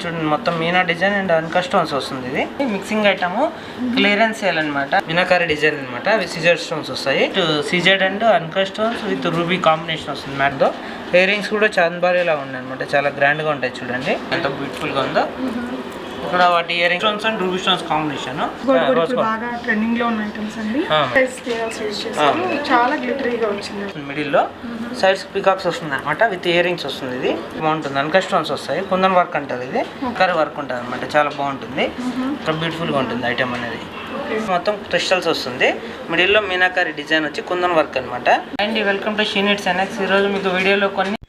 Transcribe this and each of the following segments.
చూడండి మొత్తం Meena design and uncut stones వస్తుంది. ఇది మిక్సింగ్ ఐటమ్ క్లియరెన్స్ సేల్ అనమాట. మీనాకారి డిజైన్ అనమాట. అవి సిజర్ స్టోన్స్ వస్తాయి. CZ and uncut stones with ruby combination వస్తుంది మ్యాట్ తో. ఇయర్ రింగ్స్ కూడా చాంద్బారీలా ఉన్నాయి అనమాట. చాలా గ్రాండ్ గా ఉంటాయి. చూడండి ఎంత బ్యూటిఫుల్ గా ఉందో. ఇక్కడ వాటి ear ring stones and ruby stones combination బాగా ట్రెండింగ్ లో ఉన్న ఐటమ్స్ అండి. చాలా గ్లిటరీగా వచ్చింది. మిడిల్ లో సైడ్స్ పికాక్స్ వస్తుంది అనమాట. విత్ ఇయర్ రింగ్స్ వస్తుంది. ఇది బాగుంటుంది. అన్కట్ స్టోన్స్ వస్తాయి. కుందన్ వర్క్ అంటారు. ఇది కర్రీ వర్క్ ఉంటుంది అనమాట. చాలా బాగుంటుంది. బ్యూటిఫుల్ గా ఉంటుంది ఐటమ్ అనేది. మొత్తం క్రిస్టల్స్ వస్తుంది. మిడిల్ లో మీనాకారి డిజైన్ వచ్చి కుందన్ వర్క్ అనమాట. And welcome to she needs NX. ఈ రోజు మీకు వీడియోలో కొన్ని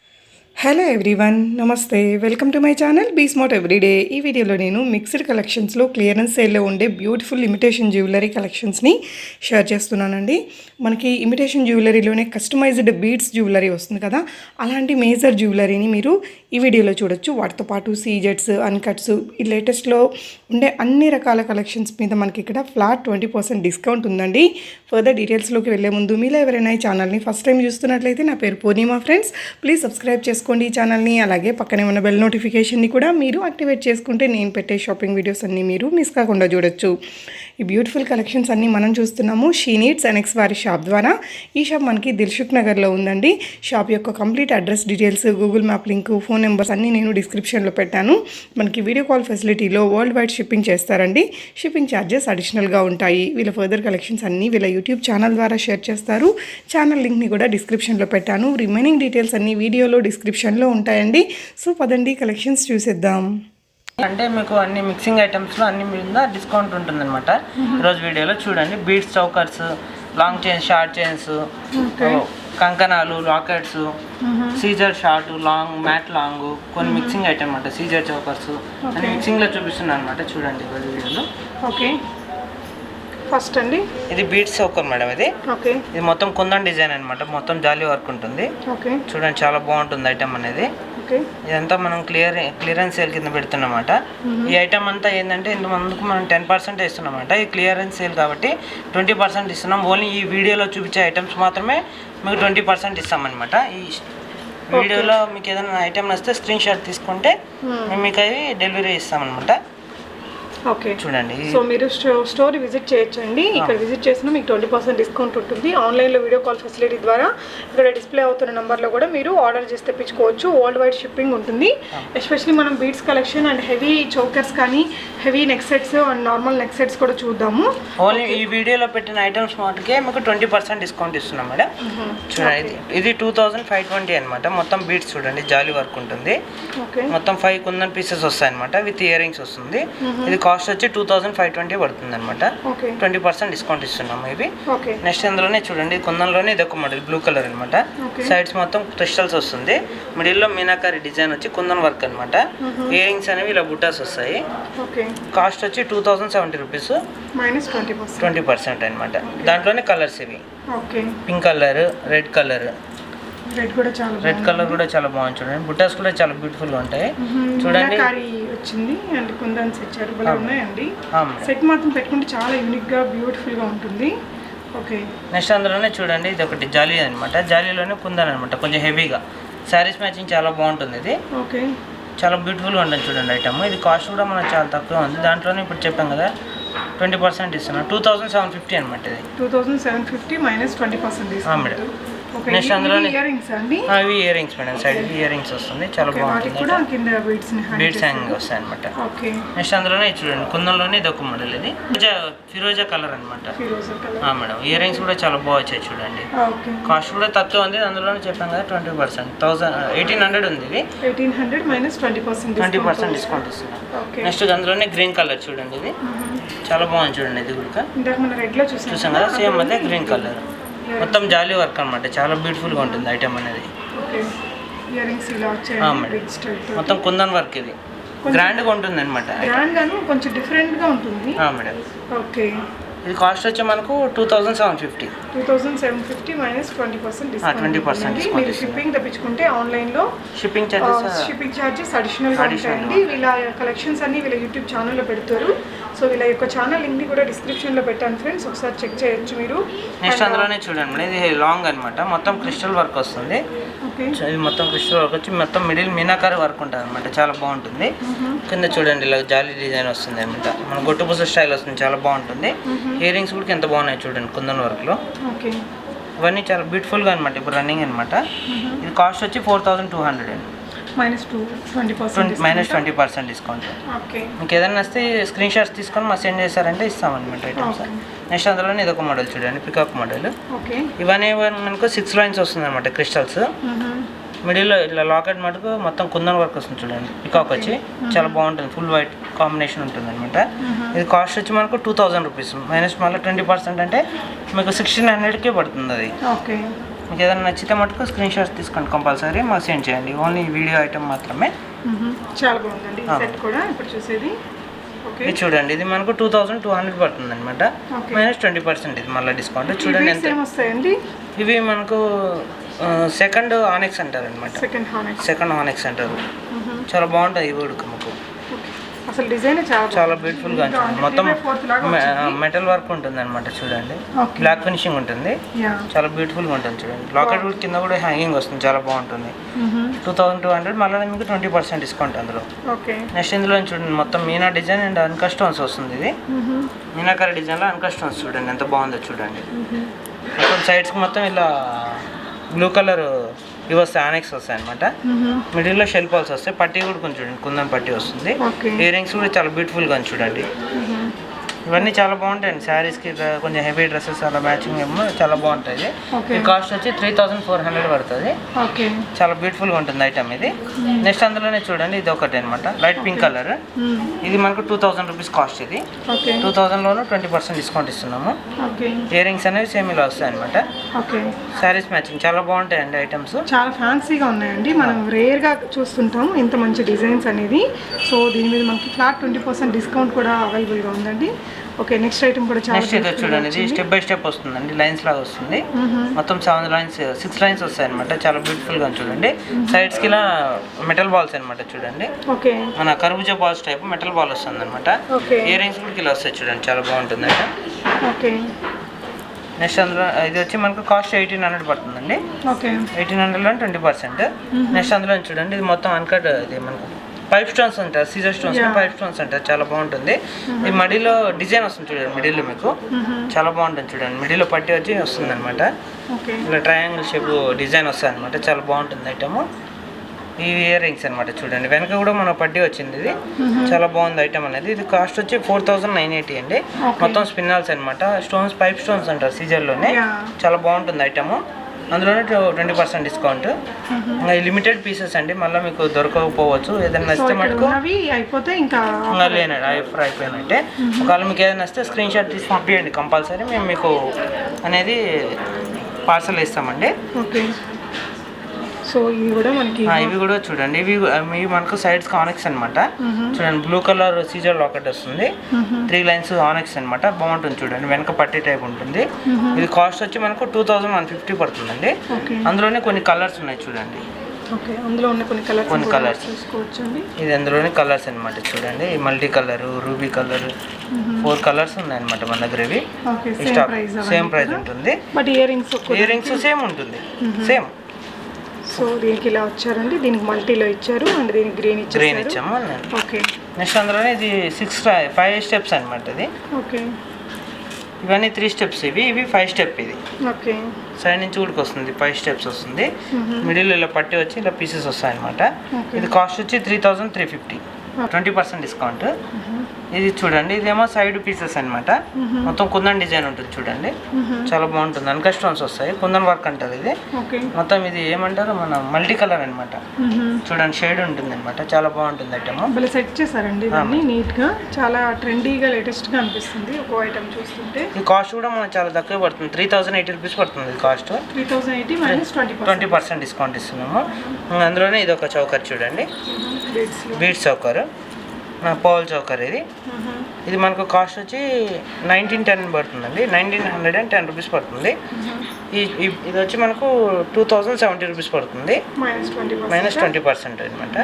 హలో ఎవ్రీవన్, నమస్తే, welcome to my channel be smart everyday. ఈ వీడియోలో నేను మిక్స్డ్ కలెక్షన్స్లో క్లియరెన్స్ సేల్లో ఉండే బ్యూటిఫుల్ ఇమిటేషన్ జ్యువెలరీ కలెక్షన్స్ని షేర్ చేస్తున్నానండి. మనకి ఇమిటేషన్ జ్యువెలరీలోనే కస్టమైజ్డ్ బీడ్స్ జ్యువెలరీ వస్తుంది కదా, అలాంటి మేజర్ జ్యువెలరీని మీరు ఈ వీడియోలో చూడొచ్చు. వాటితో పాటు సీజెట్స్, అన్కట్స్, ఈ లేటెస్ట్లో ఉండే అన్ని రకాల కలెక్షన్స్ మీద మనకి ఇక్కడ ఫ్లాట్ 20% డిస్కౌంట్ ఉందండి. ఫర్దర్ డీటెయిల్స్లోకి వెళ్ళే ముందు మీలో ఎవరైనా ఈ ఛానల్ని ఫస్ట్ టైం చూస్తున్నట్లయితే నా పేరు పూర్ణిమ ఫ్రెండ్స్. ప్లీజ్ సబ్స్క్రైబ్ చేసుకోండి ఈ ఛానల్ని. అలాగే పక్కనే ఉన్న బెల్ నోటిఫికేషన్ని కూడా మీరు యాక్టివేట్ చేసుకుంటే నేను పెట్టే షాపింగ్ వీడియోస్ అన్నీ మీరు మిస్ కాకుండా చూడొచ్చు. ఈ బ్యూటిఫుల్ కలెక్షన్స్ అన్నీ మనం చూస్తున్నాము షీ నీడ్స్ ఎన్ఎక్స్ వారి షాప్ ద్వారా. ఈ షాప్ మనకి దిల్సుఖ్ నగర్లో ఉందండి. షాప్ యొక్క complete address details, Google map link, phone numbers అన్నీ నేను డిస్క్రిప్షన్లో పెట్టాను. మనకి video call ఫెసిలిటీలో world wide shipping చేస్తారండి. షిప్పింగ్ ఛార్జెస్ అడిషనల్గా ఉంటాయి. వీళ్ళ ఫర్దర్ కలెక్షన్స్ అన్నీ వీళ్ళ యూట్యూబ్ ఛానల్ ద్వారా షేర్ చేస్తారు. ఛానల్ లింక్ని కూడా డిస్క్రిప్షన్లో పెట్టాను. రిమైనింగ్ డీటెయిల్స్ అన్నీ వీడియోలో డిస్క్రిప్షన్లో ఉంటాయండి. సో పదండి కలెక్షన్స్ చూసేద్దాం. అంటే మీకు అన్ని మిక్సింగ్ ఐటమ్స్లో అన్ని మీద డిస్కౌంట్ ఉంటుందన్నమాట. ఈరోజు వీడియోలో చూడండి. Beads, chokers, long chains, short chains, కంకణాలు, lockets, Caesar short, long, mat long, కొన్ని మిక్సింగ్ ఐటమ్ అనమాట. సీజర్ చౌకర్స్ అన్ని మిక్సింగ్లో చూపిస్తున్నాను అనమాట. చూడండి ఈరోజు వీడియోలో. ఓకే, ఫస్ట్ అండి ఇది బీడ్స్ చౌకర్ మేడం. ఇది ఓకే, ఇది మొత్తం కుందన్ డిజైన్ అనమాట. మొత్తం జాలీ వర్క్ ఉంటుంది. ఓకే, చూడండి చాలా బాగుంటుంది ఐటమ్ అనేది. ఇదంతా మనం క్లియరెన్స్ సేల్ కింద పెడుతున్నమాట. ఈ ఐటమ్ అంతా ఏంటంటే ఇంత ముందుకు మనం 10% ఇస్తున్నామాట. ఈ క్లియరెన్స్ సేల్ కాబట్టి 20% ఇస్తున్నాం. ఓన్లీ ఈ వీడియోలో చూపించే ఐటమ్స్ మాత్రమే మీకు 20% ఇస్తామన్నమాట. ఈ వీడియోలో మీకు ఏదైనా ఐటమ్ వస్తే స్క్రీన్ షాట్ తీసుకుంటే మేము మీకు అవి డెలివరీ ఇస్తామన్నమాట. ఓకే, చూడండి. సో మీరు స్టోర్ విజిట్ చేయొచ్చండి. ఇక్కడ విజిట్ చేసినా మీకు 20% డిస్కౌంట్ ఉంటుంది. ఆన్లైన్లో వీడియో కాల్ ఫెసిలిటీ ద్వారా ఇక్కడ డిస్ప్లే అవుతున్న నెంబర్లో కూడా మీరు ఆర్డర్ చేసి తెప్పించుకోవచ్చు. వరల్డ్ వైడ్ షిప్పింగ్ ఉంటుంది. ఎస్పెషల్లీ మనం beads collection and heavy chokers కానీ, heavy neck sets and normal neck sets కూడా చూద్దాము. ఓన్లీ ఈ వీడియోలో పెట్టిన ఐటమ్స్ మాటకే మీకు 20% డిస్కౌంట్ ఇస్తున్నాం మేడం. చూడండి, ఇది 2520 అనమాట. మొత్తం బీడ్స్ చూడండి, జాలీ వర్క్ ఉంటుంది. మొత్తం 5 కుందన్ పీసెస్ వస్తాయి అనమాట. విత్ ఇయర్ రింగ్స్ వస్తుంది. ఇది కాస్ట్ వచ్చి 2520 పడుతుంది అనమాట. 20% డిస్కౌంట్ ఇస్తున్నాము ఇవి. నెక్స్ట్ అందులోనే చూడండి, కుందన్లోనే ఇది ఒక మోడల్ బ్లూ కలర్ అనమాట. సైడ్స్ మొత్తం క్రిస్టల్స్ వస్తుంది. మిడిల్ లో మీనాకారి డిజైన్ వచ్చి కుందన్ వర్క్ అనమాట. ఇయర్ రింగ్స్ అనేవి ఇలా బుటాస్ వస్తాయి. కాస్ట్ వచ్చి 2070 రూపీస్, -20% అనమాట. దాంట్లోనే కలర్స్ ఇవి pink colour, red colour. Red colour కూడా చాలా బాగుంది. చూడండి, బుటాస్ కూడా చాలా బ్యూటిఫుల్ గా ఉంటాయి. చూడండి, వచ్చింది అండ్ కుందన్స్ ఇచ్చారు. భలే ఉన్నాయండి. సెట్ మాత్రం పెట్టుకుంటే చాలా యూనిక్ గా బ్యూటిఫుల్ గా ఉంటుంది. ఓకే, నెక్స్ట్ అందులోనే చూడండి, ఇది ఒకటి జాలీ అనమాట. జాలీలోనే కుందన్ అనమాట. కొంచెం హెవీగా శారీస్ మ్యాచింగ్ చాలా బాగుంటుంది. ఇది ఓకే, చాలా బ్యూటిఫుల్గా ఉంటుంది. చూడండి ఐటమ్. ఇది కాస్ట్ కూడా మనకు చాలా తక్కువ ఉంది. దాంట్లోనే ఇప్పుడు చెప్పాం కదా 20% ఇస్తున్నాం. 2750 అనమాట. ఇది 2750 -20% డిస్కౌంట్. నెక్స్ట్ అందులోనే ఇయర్ రింగ్స్ అండి. అవి ear rings madam. Side ear rings వస్తుంది. చాలా బాగుంటుంది. బీడ్స్ హ్యాంగింగ్ వస్తాయి అనమాట. నెక్స్ట్ అందులోనే చూడండి, కుందంలోనే ఇది ఒక మోడల్. ఇది ఫిరోజా కలర్ అనమాట మేడం. ఇయర్ రింగ్స్ కూడా చాలా బాగా వచ్చాయి. చూడండి, కాస్ట్ కూడా తక్కువ ఉంది. అందులోనే చెప్పాం కదా 20%, 1800 ఉంది. ఇది 1800 -20% డిస్కౌంట్ ఇస్తున్నాం. నెక్స్ట్ అందులోనే గ్రీన్ కలర్ చూడండి. ఇది చాలా బాగుంది. చూడండి, ఇది కూడా చూసాం కదా, సేమ్ అదే గ్రీన్ కలర్. మొత్తం జాలీ వర్క్ అనమాట. చాలా బ్యూటిఫుల్గా ఉంటుంది ఐటమ్ అనేది. మొత్తం కుందన్ వర్క్. ఇది గ్రాండ్గా ఉంటుంది అనమాట. కొంచెం డిఫరెంట్గా ఉంటుంది మేడం. ఓకే, ఇది కాస్ట్ వచ్చి మనకు 2750 -20% డిస్కౌంట్. మీరు షిప్పింగ్ తెప్పించుకుంటే ఆన్లైన్లో షిప్పింగ్ చార్జెస్ అడిషనల్గా ఉంటాయండి. వీళ్ళ కలెక్షన్స్ అన్ని వీళ్ళ యూట్యూబ్ ఛానల్లో పెడతారు. సో వీళ్ళ యొక్క ఛానల్ లింక్ని కూడా డిస్క్రిప్షన్లో పెట్టాను ఫ్రెండ్స్, ఒకసారి చెక్ చేయొచ్చు మీరు. నెక్స్ట్ అందులోనే చూడండి మేడం, ఇది లాంగ్ అనమాట. మొత్తం క్రిస్టల్ వర్క్ వస్తుంది. ఓకే. ఇది మొత్తం క్రిస్టల్ వర్క్ వచ్చి మొత్తం మిడిల్ మీనాకారి వర్క్ ఉంటుంది అనమాట, చాలా బాగుంటుంది. కింద చూడండి ఇలా జాలీ డిజైన్ వస్తుంది అనమాట, మన గొట్టుపూస స్టైల్ వస్తుంది, చాలా బాగుంటుంది. ఇయర్ రింగ్స్ కూడా ఎంత బాగున్నాయి చూడండి కుందన్ వర్క్లో. ఓకే. ఇవన్నీ చాలా బ్యూటిఫుల్గా అనమాట, ఇప్పుడు రన్నింగ్ అనమాట. ఇది కాస్ట్ వచ్చి 4200 అండి, -20% డిస్కౌంట్. మీకు ఏదైనా వస్తే స్క్రీన్ షాట్స్ తీసుకొని మా సెండ్ చేశారంటే ఇస్తామన్నమాట ఐటమ్స్. నెక్స్ట్ అందులోనే ఇది ఒక మోడల్ చూడండి, పికాక్ మోడల్. ఇవన్నీ మనకు 6 లైన్స్ వస్తుంది అనమాట క్రిస్టల్స్. మిడిల్లో ఇట్లా లాకెట్ మటుకు మొత్తం కుందన్ వర్క్ వస్తుంది చూడండి, పికాక్ వచ్చి చాలా బాగుంటుంది, ఫుల్ వైట్ కాంబినేషన్ ఉంటుంది అనమాట. ఇది కాస్ట్ వచ్చి మనకు 2000 రూపీస్ మైనస్ మళ్ళీ 20% అంటే మీకు 1600కే పడుతుంది అది. మీకు ఏదైనా నచ్చితే మటుకు స్క్రీన్ షాట్స్ తీసుకోండి, కంపల్సరీ మాకు సెండ్ చేయండి. ఓన్లీ వీడియో ఐటమ్ మాత్రమే. చాలా బాగుందండి సెట్ కూడా ఇప్పుడు చూసేది. ఇది చూడండి, ఇది మనకు 2200 పడుతుంది అనమాట, -20% ఇది మళ్ళీ డిస్కౌంట్. చూడండి ఎంత వస్తాయండి ఇవి మనకు. సెకండ్ ఆనెక్స్ అంటారు అనమాట, సెకండ్ ఆనెక్స్ అంటారు. చాలా బాగుంటుంది ఇవి కూడా మాకు. అసలు డిజైన్ చాలా బ్యూటిఫుల్ గా ఉంటుంది, మొత్తం మెటల్ వర్క్ ఉంటుంది అనమాట చూడండి, బ్లాక్ ఫినిషింగ్ ఉంటుంది, చాలా బ్యూటిఫుల్ గా ఉంటుంది చూడండి. లాకెట్ కూడా కింద కూడా హ్యాంగింగ్ వస్తుంది, చాలా బాగుంటుంది. 2200 మళ్ళీ మీకు 20% డిస్కౌంట్ అందులో. నెక్స్ట్ ఇందులో చూడండి మొత్తం Meena design and uncut stones వస్తుంది. ఇది మీనాకారి డిజైన్ లో అన్కట్ స్టోన్స్ చూడండి ఎంత బాగుందో చూడండి. మొత్తం సైడ్స్ కి మొత్తం ఇలా బ్లూ కలర్ ఇవి వస్తాయి, ఆనెక్స్ వస్తాయి అనమాట. మిడిల్లో షెల్ పాల్స్ వస్తాయి, పట్టీ కూడా కొంచెం చూడండి కుందన్ పట్టీ వస్తుంది. ఇయర్ రింగ్స్ కూడా చాలా బ్యూటిఫుల్గా చూడండి. ఇవన్నీ చాలా బాగుంటాయండి శారీస్కి, కొంచెం హెవీ డ్రెస్సెస్ అలా మ్యాచింగ్ ఏమో చాలా బాగుంటుంది. ఈ కాస్ట్ వచ్చి 3400 పడుతుంది, చాలా బ్యూటిఫుల్గా ఉంటుంది ఐటమ్ ఇది. నెక్స్ట్ అందులోనే చూడండి ఇది ఒకటి అనమాట, లైట్ పింక్ కలర్. ఇది మనకు 2000 రూపీస్ కాస్ట్. ఇది 2000లోనూ 20% డిస్కౌంట్ ఇస్తున్నాము. ఇయర్ రింగ్స్ అనేవి సేమ్ ఇలా వస్తాయి అనమాట, శారీస్ మ్యాచింగ్ చాలా బాగుంటాయండి ఐటమ్స్. చాలా ఫ్యాన్సీగా ఉన్నాయండి, మనం రేర్గా చూస్తుంటాం ఇంత మంచి డిజైన్స్ అనేది. సో దీని మీద మనకి ఫ్లాట్ 20% డిస్కౌంట్ కూడా అవైలబుల్గా ఉందండి. ఓకే. నెక్స్ట్ ఐటమ్ కూడా చాలా నెక్స్ట్ ఇది చూడండి, ఇది స్టెప్ బై స్టెప్ వస్తుందండి, లైన్స్ లాగా వస్తుంది. మొత్తం 6 లైన్స్ వస్తాయి అనమాట, చాలా బ్యూటిఫుల్ గా చూడండి. సైడ్స్ కి ఇలా మెటల్ బాల్స్ అనమాట చూడండి, మన కర్బూజా బాల్స్ టైప్ మెటల్ బాల్ వస్తుంది అనమాట. ఇయర్ రింగ్స్ కూడా ఇలా వస్తాయి చూడండి, చాలా బాగుంటుంది అంట. నెక్స్ట్ అందులో ఇది వచ్చి మనకు కాస్ట్ 1800 పడుతుందండి, 1800లో 20%. నెక్స్ట్ అందులో చూడండి ఇది మొత్తం అన్కట్, ఇది మనకు పైప్ స్టోన్స్ అంటారు, సీజర్ స్టోన్స్ పైప్ స్టోన్స్ అంటారు, చాలా బాగుంటుంది. ఈ మడిలో డిజైన్ వస్తుంది చూడండి, మిడిల్లో మీకు చాలా బాగుంటుంది చూడండి, మిడిల్లో పట్టి వచ్చి వస్తుంది అనమాట, ఇలా ట్రయాంగిల్ షేప్ డిజైన్ వస్తుంది అనమాట, చాలా బాగుంటుంది ఐటమ్. ఈ ఇయర్ రింగ్స్ అనమాట చూడండి, వెనక కూడా మన పట్టి వచ్చింది, ఇది చాలా బాగుంది ఐటమ్ అనేది. ఇది కాస్ట్ వచ్చి 4980 అండి. మొత్తం స్పిన్నాల్స్ అనమాట, స్టోన్స్ పైప్ స్టోన్స్ అంటారు సీజర్లోనే, చాలా బాగుంటుంది ఐటమ్. అందులోనే 20% డిస్కౌంట్. ఇంకా లిమిటెడ్ పీసెస్ అండి, మళ్ళీ మీకు దొరకకపోవచ్చు. ఏదైనా నచ్చితే మటుకు అయిపోతే ఇంకా లేనండి, అయిపోయినట్టే. ఒకవేళ మీకు ఏదైనా నచ్చితే స్క్రీన్ షాట్ తీసి పంపించండి, కంపల్సరీ మేము మీకు అనేది పార్సల్ ఇస్తామండి. సో ఇవి కూడా మనకి ఇవి కూడా చూడండి, ఇవి మనకు సైడ్స్ ఆనెక్స్ అనమాట చూడండి, బ్లూ కలర్ సీజర్ లాకెట్ వస్తుంది, 3 లైన్స్ ఆనెక్స్ అనమాట, బాగుంటుంది చూడండి, వెనక పట్టి టైప్ ఉంటుంది. ఇది కాస్ట్ వచ్చి మనకు 2150 పడుతుందండి. అందులోనే కొన్ని కలర్స్ ఉన్నాయి చూడండి, కొన్ని కలర్స్ ఇది అందులోనే కలర్స్ అనమాట చూడండి, multi colour, ruby colour, 4 colours ఉన్నాయన్నమాట మన దగ్గర. ఇవి సేమ్ ప్రైస్ ఉంటుంది, ఇయర్ రింగ్స్ సేమ్ ఉంటుంది, సేమ్. సో దీనికి ఇలా వచ్చారండి, దీనికి మల్టీలో ఇచ్చారు అండ్ దీనికి గ్రీన్ ఇచ్చాము. ఓకే. నెక్స్ట్ అందులోనే ఇది 5 స్టెప్స్ అనమాట. ఇది ఇవన్నీ 3 స్టెప్స్, ఇవి 5 స్టెప్. ఇది సైడ్ నుంచి కూడా వస్తుంది, 5 స్టెప్స్ వస్తుంది. మిడిల్ ఇలా పట్టి వచ్చి ఇలా పీసెస్ వస్తాయి అనమాట. ఇది కాస్ట్ వచ్చి 3350, 20% డిస్కౌంట్. ఇది చూడండి, ఇదేమో సైడ్ పీసెస్ అనమాట, మొత్తం కుందన్ డిజైన్ ఉంటుంది చూడండి, చాలా బాగుంటుంది. అన్కట్ స్టోన్స్ వస్తాయి, కుందన్ వర్క్ అంటారు ఇది మొత్తం. ఇది ఏమంటారు మన మల్టీ కలర్ అనమాట చూడండి, షేడ్ ఉంటుంది అనమాట, చాలా బాగుంటుంది ఐటమ్. సెట్ చేశారండి నీట్ గా, చాలా ట్రెండీగా లేటెస్ట్ గా అనిపిస్తుంది ఒక ఐటమ్ చూస్తుంటే. ఈ కాస్ట్ కూడా మనకు చాలా తక్కువ పడుతుంది, 3080 రూపీస్ పడుతుంది ఇది కాస్ట్. 20% డిస్కౌంట్ ఇస్తున్నాము. అందులోనే ఇది ఒక చౌకర్ చూడండి, బీడ్స్ చౌకర్, పౌల్ చౌకర్. ఇది మనకు కాస్ట్ వచ్చి 1910 పడుతుందండి, 1910 రూపీస్ పడుతుంది. ఇది వచ్చి మనకు 2070 రూపీస్ పడుతుంది, -20% అనమాట.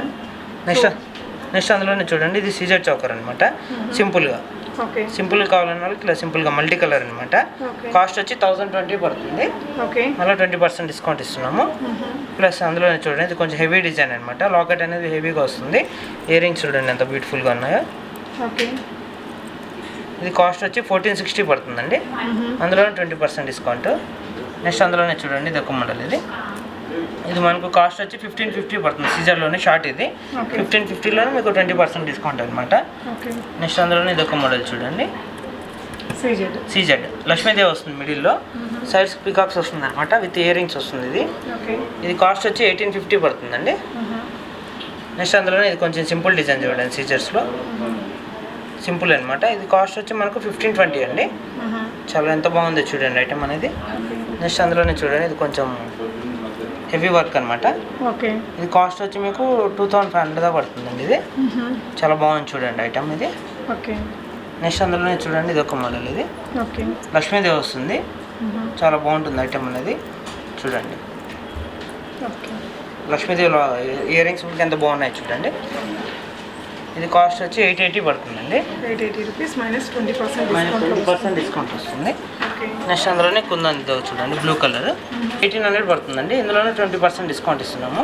నెక్స్ట్ అందులోనే చూడండి, ఇది సీజర్ చౌకర్ అనమాట, సింపుల్గా ఓకే. సింపుల్ కావాలన్న వాళ్ళకి ఇలా సింపుల్గా మల్టీ కలర్ అనమాట. కాస్ట్ వచ్చి 1020 పడుతుంది. ఓకే. మళ్ళీ 20% డిస్కౌంట్ ఇస్తున్నాము. ప్లస్ అందులో చూడండి ఇది కొంచెం హెవీ డిజైన్ అనమాట. లాకెట్ అనేది హెవీగా వస్తుంది. ఇయర్ రింగ్స్ చూడండి ఎంత బ్యూటిఫుల్గా ఉన్నాయో. ఓకే. ఇది కాస్ట్ వచ్చి 1460 పడుతుందండి. అందులోనే 20% డిస్కౌంట్. నెక్స్ట్ అందులోనే చూడండి ఇది ఒక మోడల్. ఇది మనకు కాస్ట్ వచ్చి 1550 పడుతుంది. సీజర్లోనే షార్ట్ ఇది. 1550లోనే మీకు 20% డిస్కౌంట్ అనమాట. నెక్స్ట్ అందులోనే ఇది ఒక మోడల్ చూడండి. సీజెడ్ లక్ష్మీదేవి వస్తుంది మిడిల్లో. సైడ్స్ పికాక్స్ వస్తుంది అనమాట. విత్ ఇయర్ రింగ్స్ వస్తుంది. ఇది కాస్ట్ వచ్చి 1850 పడుతుందండి. నెక్స్ట్ అందులోనే ఇది కొంచెం సింపుల్ డిజైన్ చూడండి. సీజర్స్లో సింపుల్ అనమాట. ఇది కాస్ట్ వచ్చి మనకు 1520 అండి. చాలా ఎంత బాగుందో చూడండి ఐటమ్ అనేది. నెక్స్ట్ అందులోనే చూడండి ఇది కొంచెం హెవీ వర్క్ అనమాట. ఇది కాస్ట్ వచ్చి మీకు 2500 దాకా పడుతుందండి. ఇది చాలా బాగుంది చూడండి ఐటమ్ ఇది. నెక్స్ట్ అందులోనే చూడండి ఇది ఒక మోడల్. ఇది లక్ష్మీదేవి వస్తుంది. చాలా బాగుంటుంది ఐటమ్ అనేది చూడండి. లక్ష్మీదేవి ఇయర్ రింగ్స్ ఎంత బాగున్నాయి చూడండి. ఇది కాస్ట్ వచ్చి 880 పడుతుందండి. 880 రూపీస్ మైనస్ 20% డిస్కౌంట్ వస్తుంది. నెక్స్ట్ అందులోనే కుందన్ చూడండి బ్లూ కలర్ 1800 పడుతుందండి. ఇందులోనే 20% డిస్కౌంట్ ఇస్తున్నాము.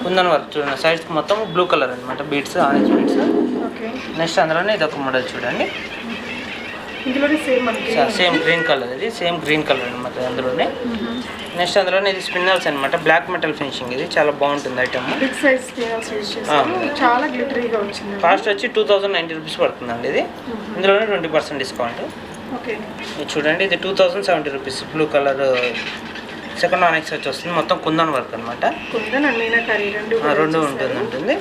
కుందన్ వర్క్ చూడండి. సైడ్స్ మొత్తం బ్లూ కలర్ అనమాట. Beads orange beads. నెక్స్ట్ అందులోనే ఇది ఒక మోడల్ చూడండి. Same green colour. ఇది సేమ్ గ్రీన్ కలర్ అనమాట అందులోనే. నెక్స్ట్ అందులోనే ఇది స్పిన్నర్స్ అనమాట. Black metal finishing. ఇది చాలా బాగుంటుంది ఐటమ్. చాలా గ్లిటరీగా వచ్చింది. కాస్ట్ వచ్చి 2090 రూపీస్ పడుతుందండి. ఇది ఇందులోనే 20% డిస్కౌంట్. చూడండి ఇది 2070 రూపీస్. బ్లూ కలర్ సెకండ్ ఆనెక్స్ వచ్చి వస్తుంది. మొత్తం కుందన్ వర్క్ అనమాట. రెండు ఉంటుంది.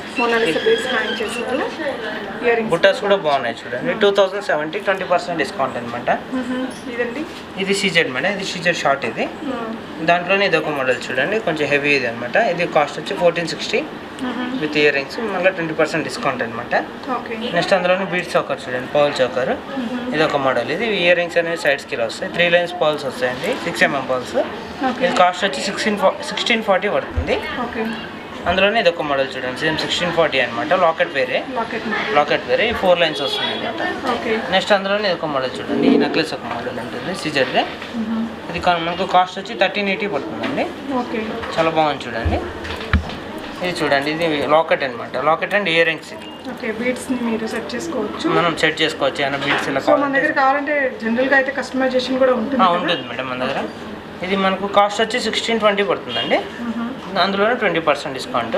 బుట్టాస్ కూడా బాగున్నాయి చూడండి. 2070 20% డిస్కౌంట్ అనమాట. ఇది సీజెడ్ మేడం. ఇది సీజెడ్ షార్ట్. ఇది దాంట్లోనే ఇది ఒక మోడల్ చూడండి. కొంచెం హెవీ ఇది అనమాట. ఇది కాస్ట్ వచ్చి 1460 విత్ ఇయర్ రింగ్స్. మళ్ళీ 20% డిస్కౌంట్ అనమాట. నెక్స్ట్ అందులోనే బీడ్ చౌకర్ చూడండి. Pearl choker. ఇది ఒక మోడల్. ఇది ఇయర్ రింగ్స్ అనేవి సైడ్స్కి వస్తాయి. 3 లైన్స్ పౌల్స్ వస్తాయండి. 6 mm పౌల్స్. ఇది కాస్ట్ వచ్చి 1640 పడుతుంది. అందులోనే ఇది ఒక మోడల్ చూడండి. సేమ్ 1640 అనమాట. లాకెట్ వేరే. 4 లైన్స్ వస్తుంది అనమాట. నెక్స్ట్ అందులోనే ఇది ఒక మోడల్ చూడండి. ఈ నెక్లెస్ ఒక మోడల్ ఉంటుంది సీజర్దే. ఇది మనకు కాస్ట్ వచ్చి 1380 పడుతుందండి. చాలా బాగుంది చూడండి. ఇది చూడండి. ఇది లాకెట్ అనమాట. Locket and ear rings. మీరు సెట్ చేసుకోవచ్చు. మనం సెట్ చేసుకోవచ్చు. ఏమైనా బీడ్స్ ఇలా కావాలంటే జనరల్గా అయితే కస్టమైజేషన్ కూడా ఉంటుంది మేడం మన దగ్గర. ఇది మనకు కాస్ట్ వచ్చి 1620 పడుతుందండి. అందులోనే 20% డిస్కౌంట్.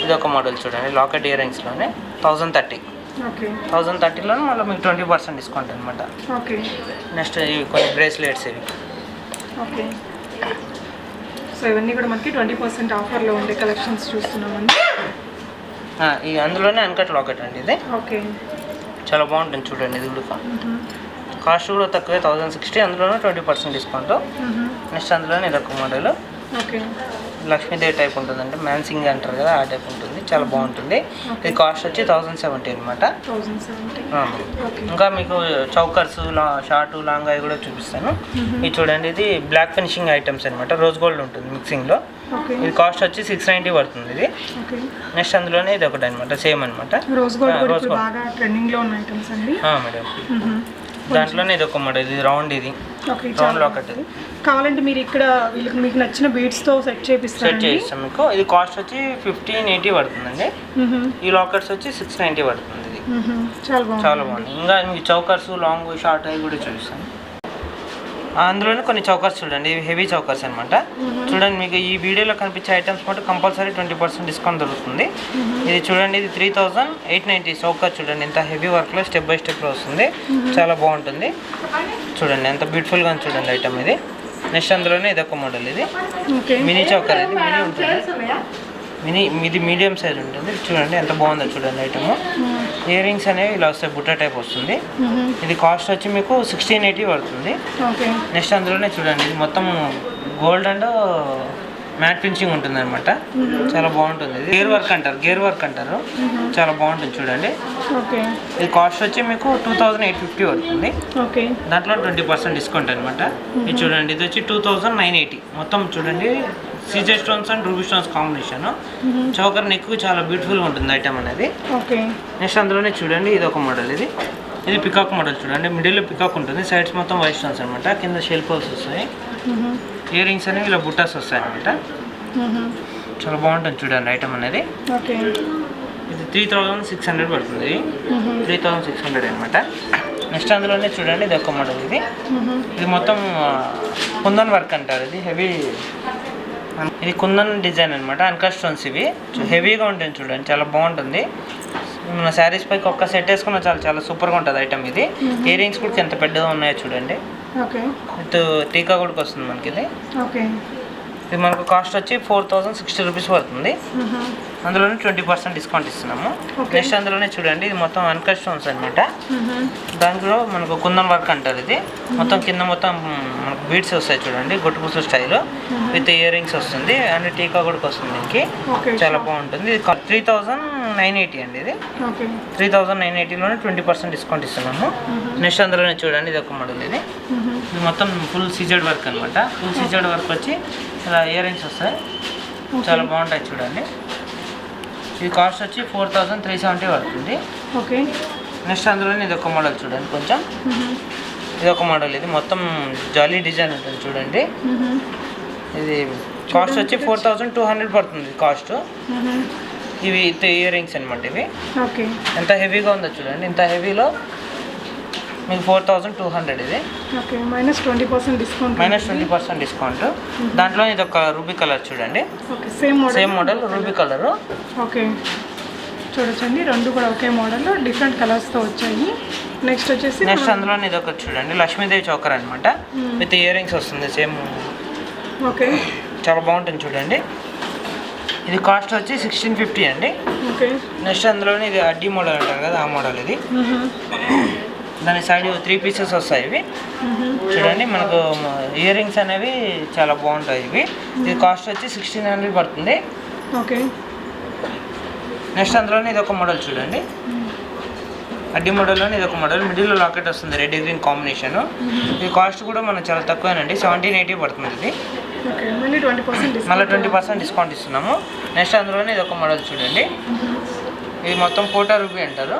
ఇది ఒక మోడల్ చూడండి. Locket year రింగ్స్లోనే 1030. 1030లోనే మళ్ళీ మీకు 20% డిస్కౌంట్ అనమాట. నెక్స్ట్ ఇవి కొన్ని బ్రేస్లెట్స్. ఇవి సో ఇవన్నీ కూడా మనకి 20% ఆఫర్లో ఉండే కలెక్షన్స్ చూస్తున్నామండి. అందులోనే అన్కట్ లాకెట్ అండి. ఇది చాలా బాగుంటుంది చూడండి. ఇది కూడా కాస్ట్ కూడా తక్కువే 1060. అందులోనే 20% డిస్కౌంట్. నెక్స్ట్ అందులోనే ఇది ఒక మోడల్. లక్ష్మీదేవి టైప్ ఉంటుందండి. మ్యాన్సింగ్ అంటారు కదా ఆ టైప్ ఉంటుంది. చాలా బాగుంటుంది. ఇది కాస్ట్ వచ్చి 1070 అనమాట. ఇంకా మీకు చౌకర్స్ షార్ట్ లాంగ్ అవి కూడా చూపిస్తాను. ఇది చూడండి. ఇది బ్లాక్ ఫినిషింగ్ ఐటమ్స్ అనమాట. రోజ్ గోల్డ్ ఉంటుంది మిక్సింగ్లో. ఇది కాస్ట్ వచ్చి 690 పడుతుంది. ఇది నెక్స్ట్ అందులోనే ఇది ఒకటి అనమాట. సేమ్ అనమాట. Rose gold madam. దాంట్లోనే ఇది ఒక మోడల్. ఇది రౌండ్. ఇది రౌండ్ లాకెట్. కావాలంటే మీరు ఇక్కడ మీకు నచ్చిన బీడ్స్తో సెట్ చేయిస్తాం మీకు. ఇది కాస్ట్ వచ్చి 1580 పడుతుందండి. ఈ లాకెట్స్ వచ్చి 690 పడుతుంది. ఇది చాలా బాగుంది. ఇంకా మీకు చౌకర్స్ లాంగ్ షార్ట్ అవి కూడా చూపిస్తాను. అందులోనే కొన్ని చౌకర్స్ చూడండి. ఇవి హెవీ చౌకర్స్ అనమాట. చూడండి మీకు ఈ వీడియోలో కనిపించే ఐటమ్స్ మటు కంపల్సరీ 20% డిస్కౌంట్ దొరుకుతుంది. ఇది చూడండి. ఇది 3890 చౌకర్ చూడండి. ఎంత హెవీ వర్క్లో స్టెప్ బై స్టెప్లో వస్తుంది. చాలా బాగుంటుంది చూడండి. ఎంత బ్యూటిఫుల్గా చూడండి ఐటమ్ ఇది. నెక్స్ట్ అందులోనే ఇది ఒక మోడల్. ఇది మినీ చౌకర్. ఇది మినీ ఉంటుంది. ఇది మీడియం సైజ్ ఉంటుంది. చూడండి ఎంత బాగుందో చూడండి ఐటమ్. ఇయర్ రింగ్స్ అనేవి ఇలా వస్తాయి. బుట్ట టైప్ వస్తుంది. ఇది కాస్ట్ వచ్చి మీకు 1680 పడుతుంది. నెక్స్ట్ అందులోనే చూడండి. ఇది మొత్తం గోల్డ్ అండ్ మ్యాట్ ఫినిషింగ్ ఉంటుంది అనమాట. చాలా బాగుంటుంది. ఇది గేర్ వర్క్ అంటారు. చాలా బాగుంటుంది చూడండి. ఇది కాస్ట్ వచ్చి మీకు 2850 పడుతుంది. దాంట్లో 20% డిస్కౌంట్ అనమాట. ఇది చూడండి. ఇది వచ్చి 2980. మొత్తం చూడండి సీజర్ stones and ruby stones combination. Choker neck చాలా బ్యూటిఫుల్గా ఉంటుంది ఐటమ్ అనేది. నెక్స్ట్ అందులోనే చూడండి. ఇది ఒక మోడల్. ఇది ఇది పికాక్ మోడల్ చూడండి, మిడిల్లో పికాక్ ఉంటుంది, సైడ్స్ మొత్తం వైట్ స్టోన్స్ అనమాట, కింద షెల్ఫ్ హోల్స్ వస్తాయి. ఇయర్ రింగ్స్ అనేవి ఇలా బుట్టాస్ వస్తాయి అనమాట. చాలా బాగుంటుంది చూడండి ఐటమ్ అనేది. ఇది 3600 పడుతుంది, 3600 అనమాట. నెక్స్ట్ అందులోనే చూడండి ఇది ఒక మోడల్. ఇది మొత్తం కుందన్ వర్క్ అంటారు, ఇది హెవీ, ఇది కుందన్ డిజైన్ అనమాట. అన్కట్ స్టోన్స్ ఇవి హెవీగా ఉంటుంది చూడండి, చాలా బాగుంటుంది. మన శారీస్ పైకి ఒక్క సెట్ వేసుకున్న చాలా చాలా సూపర్గా ఉంటుంది ఐటమ్ ఇది. ఇయర్ రింగ్స్ కూడా ఎంత పెద్దగా ఉన్నాయో చూడండి. విత్ టీకా కూడా వస్తుంది మనకి ఇది. ఇది మనకు కాస్ట్ వచ్చి 4060 రూపీస్ పడుతుంది. అందులోనే 20% డిస్కౌంట్ ఇస్తున్నాము. నెక్స్ట్ అందులోనే చూడండి ఇది మొత్తం అన్కట్ స్టోన్స్ అనమాట. దాంట్లో మనకు కుందన్ వర్క్ అంటారు. ఇది మొత్తం కింద మొత్తం మనకు బీడ్స్ వస్తాయి చూడండి, గొట్టు పూస స్టైల్ విత్ ఇయర్ రింగ్స్ వస్తుంది అండ్ టీకా కూడా వస్తుంది దీనికి. చాలా బాగుంటుంది. ఇది 3980 అండి. ఇది 3980లోనే 20% డిస్కౌంట్ ఇస్తున్నాము. నెక్స్ట్ అందులోనే చూడండి ఇది ఒక మోడల్. ఇది మొత్తం ఫుల్ సీజెడ్ వర్క్ అనమాట. ఫుల్ సీజెడ్ వర్క్ వచ్చి ఇలా ఇయర్ రింగ్స్ వస్తాయి, చాలా బాగుంటాయి చూడండి. ఇది కాస్ట్ వచ్చి 4370 పడుతుంది. నెక్స్ట్ అందులోనే ఇది ఒక మోడల్ చూడండి, కొంచెం ఇది ఒక మోడల్. ఇది మొత్తం జాలీ డిజైన్ ఉంటుంది చూడండి. ఇది కాస్ట్ వచ్చి 4200 పడుతుంది కాస్ట్. ఇవి ఇయర్ రింగ్స్ అనమాట. ఇవి ఎంత హెవీగా ఉందో చూడండి, ఇంత హెవీలో మీకు 4200. ఇది -20% డిస్కౌంట్. దాంట్లో ఇది ఒక రూబీ కలర్ చూడండి, సేమ్ మోడల్ రూబీ కలర్. చూడొచ్చండి, రెండు కూడా ఒకే మోడల్, డిఫరెంట్ కలర్స్తో వచ్చాయి. నెక్స్ట్ అందులో ఇది ఒకటి చూడండి, లక్ష్మీదేవి చౌకర్ అనమాట, విత్ ఇయర్ రింగ్స్ వస్తుంది సేమ్. చాలా బాగుంటుంది చూడండి. ఇది కాస్ట్ వచ్చి 1650 అండి. నెక్స్ట్ అందులోనే ఇది అడ్డీ మోడల్ అంటారు కదా, ఆ మోడల్. ఇది దాని సైడ్ 3 పీసెస్ వస్తాయి. ఇవి చూడండి, మనకు ఇయర్ రింగ్స్ అనేవి చాలా బాగుంటాయి. ఇవి ఇది కాస్ట్ వచ్చి 1600 పడుతుంది. నెక్స్ట్ అందులోనే ఇది ఒక మోడల్ చూడండి, అడ్డీ మోడల్లోనే ఇది ఒక మోడల్, మిడిల్లో లాకెట్ వస్తుంది, రెడ్ గ్రీన్ కాంబినేషన్. ఇది కాస్ట్ కూడా మనకు చాలా తక్కువేనండి, 1780 పడుతుంది. ఇది మళ్ళీ 20% డిస్కౌంట్ ఇస్తున్నాము. నెక్స్ట్ అందులోనే ఇది ఒక మోడల్ చూడండి, ఇది మొత్తం కోటా రూబీ అంటారు.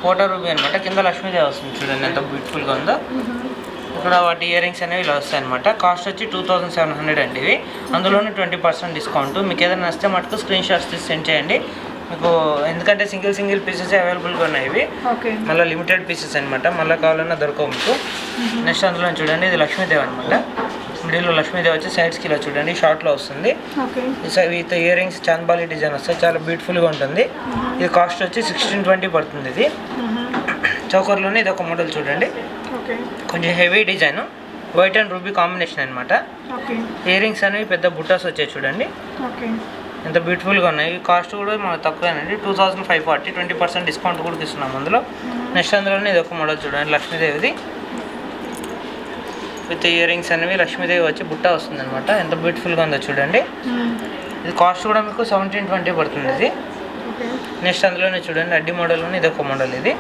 కోటా రూబీ అనమాట, కింద లక్ష్మీదేవి వస్తుంది చూడండి, ఎంత బ్యూటిఫుల్గా ఉందో. ఇక్కడ వాటి ఇయర్ రింగ్స్ అనేవి ఇలా వస్తాయి అనమాట. కాస్ట్ వచ్చి 2700 అండి. ఇవి అందులోనే 20% డిస్కౌంట్. మీకు ఏదైనా నచ్చితే మటుకు స్క్రీన్ షాట్స్ తీసి సెండ్ చేయండి మీకు, ఎందుకంటే సింగిల్ పీసెస్ అవైలబుల్గా ఉన్నాయి. ఇవి మళ్ళీ లిమిటెడ్ పీసెస్ అనమాట, మళ్ళీ కావాలన్నా దొరకవు మీకు. నెక్స్ట్ అందులో చూడండి ఇది లక్ష్మీదేవి అనమాట, మిడిల్లో లక్ష్మీదేవి వచ్చి సైడ్స్కి ఇలా చూడండి షార్ట్లో వస్తుంది. With ear rings chandbali design వస్తాయి, చాలా బ్యూటిఫుల్గా ఉంటుంది. ఇది కాస్ట్ వచ్చి 1620 పడుతుంది. ఇది చౌకర్లోనే ఇది ఒక మోడల్ చూడండి, కొంచెం heavy design, white and ruby combination అనమాట. ఇయర్ రింగ్స్ అనేవి పెద్ద బుట్టాస్ వచ్చాయి చూడండి, ఎంత బ్యూటిఫుల్గా ఉన్నాయి. కాస్ట్ కూడా మనకు తక్కువేనండి, 2540, 20% డిస్కౌంట్ కూడా ఇస్తున్నాం అందులో. నెక్స్ట్ అందులోనే ఇది ఒక మోడల్ చూడండి, లక్ష్మీదేవిది విత్ ఇయర్ రింగ్స్ అనేవి లక్ష్మీదేవి వచ్చి బుట్ట వస్తుంది అనమాట, ఎంత బ్యూటిఫుల్గా ఉందో చూడండి. ఇది కాస్ట్ కూడా మీకు 1720 పడుతుంది. ఇది నెక్స్ట్ అందులోనే చూడండి అడ్డీ మోడల్లోనే ఇది ఒక మోడల్. ఇది